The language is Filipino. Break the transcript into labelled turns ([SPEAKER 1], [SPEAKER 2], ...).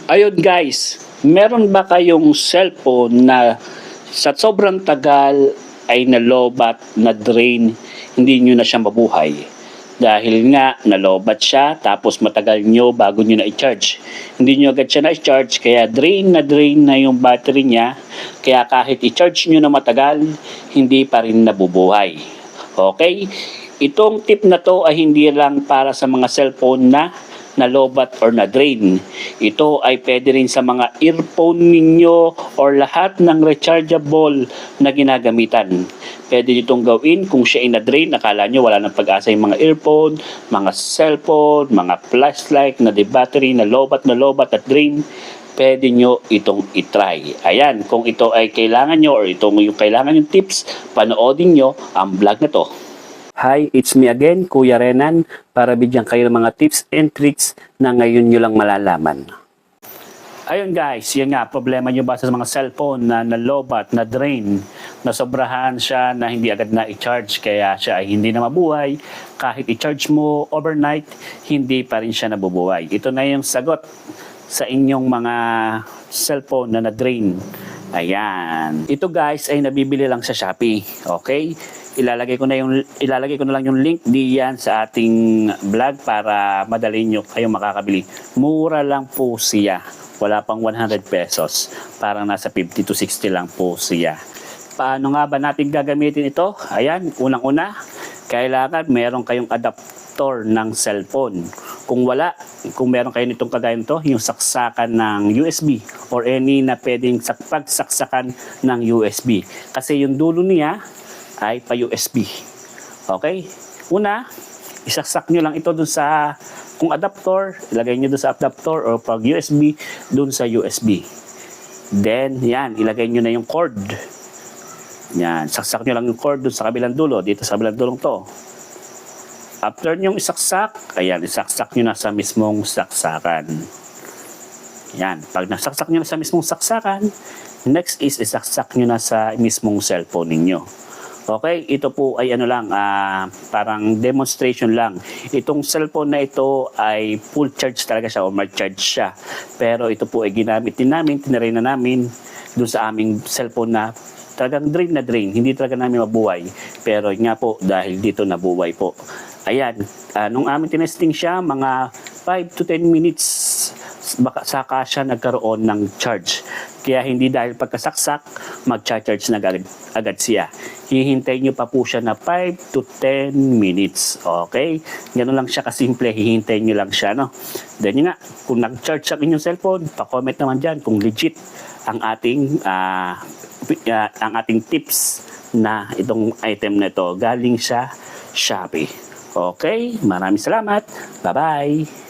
[SPEAKER 1] Ayun guys, meron ba kayong cellphone na sa sobrang tagal ay nalobat, na-drain, hindi nyo na siya mabuhay? Dahil nga nalobat siya tapos matagal nyo bago nyo na-charge. Hindi nyo agad siya na-charge kaya drain na yung battery niya. Kaya kahit i-charge nyo na matagal, hindi pa rin nabubuhay. Okay? Itong tip na to ay hindi lang para sa mga cellphone na nalobat or na-drain. Ito ay pwede rin sa mga earphone ninyo or lahat ng rechargeable na ginagamitan. Pwede nyo itong gawin kung siya ay na-drain. Akala nyo wala nang pag-asa yung mga earphone, mga cellphone, mga flashlight na battery na lobat at drain. Pwede nyo itong itry. Ayan, kung ito ay kailangan nyo or itong yung kailangan yung tips, panoodin nyo ang vlog na to. Hi, it's me again, Kuya Renan, para bigyan kayo ng mga tips and tricks na ngayon nyo lang malalaman. Ayun guys, yan nga, problema nyo ba sa mga cellphone na nalobat, na drain, na sobrahan siya, na hindi agad na i-charge, kaya siya ay hindi na mabuhay. Kahit i-charge mo overnight, hindi pa rin siya nabubuhay. Ito na yung sagot sa inyong mga cellphone na na-drain. Ayan. Ito guys ay nabibili lang sa Shopee. Okay? Ilalagay ko na lang yung link diyan sa ating vlog para madali nyo kayong makakabili. Mura lang po siya. Wala pang 100 pesos. Parang nasa 50 to 60 lang po siya. Paano nga ba natin gagamitin ito? Ayan, unang-una, kailangan meron kayong adapter ng cellphone. Kung meron kayo nitong kagaya nito, yung saksakan ng USB or any na pwedeng pagsaksakan ng USB. Kasi yung dulo niya ay pa USB. Okay? Una, isaksak nyo lang ito dun sa, kung adapter, ilagay nyo dun sa adapter or pag USB, dun sa USB. Then, yan, ilagay nyo na yung cord. Yan, saksak nyo lang yung cord dun sa kabilang dulo, dito sa kabilang dulong to. After nyong isaksak, ayan, isaksak nyo na sa mismong saksakan. Yan, pag nasaksak nyo na sa mismong saksakan, next is isaksak nyo na sa mismong cellphone ninyo. Okay, ito po ay parang demonstration lang. Itong cellphone na ito ay full charge talaga siya o mag-charge siya. Pero ito po ay ginamit din namin, tinarain na namin doon sa aming cellphone na talagang drain na drain. Hindi talaga namin mabuhay. Pero nga po, dahil dito nabuhay po. Ayan, nung aming tinesting siya, mga 5 to 10 minutes baka saka siya nagkaroon ng charge. Kaya hindi dahil pagkasaksak, mag-charge na agad siya. Hihintay nyo pa po siya na 5 to 10 minutes. Okay? Ganun lang siya kasimple. Hihintay nyo lang siya. No? Then yun nga, kung nag-charge ang inyong cellphone, pa-comment naman dyan kung legit ang ating tips na itong item na ito. Galing sa Shopee. Okay? Maraming salamat. Bye-bye.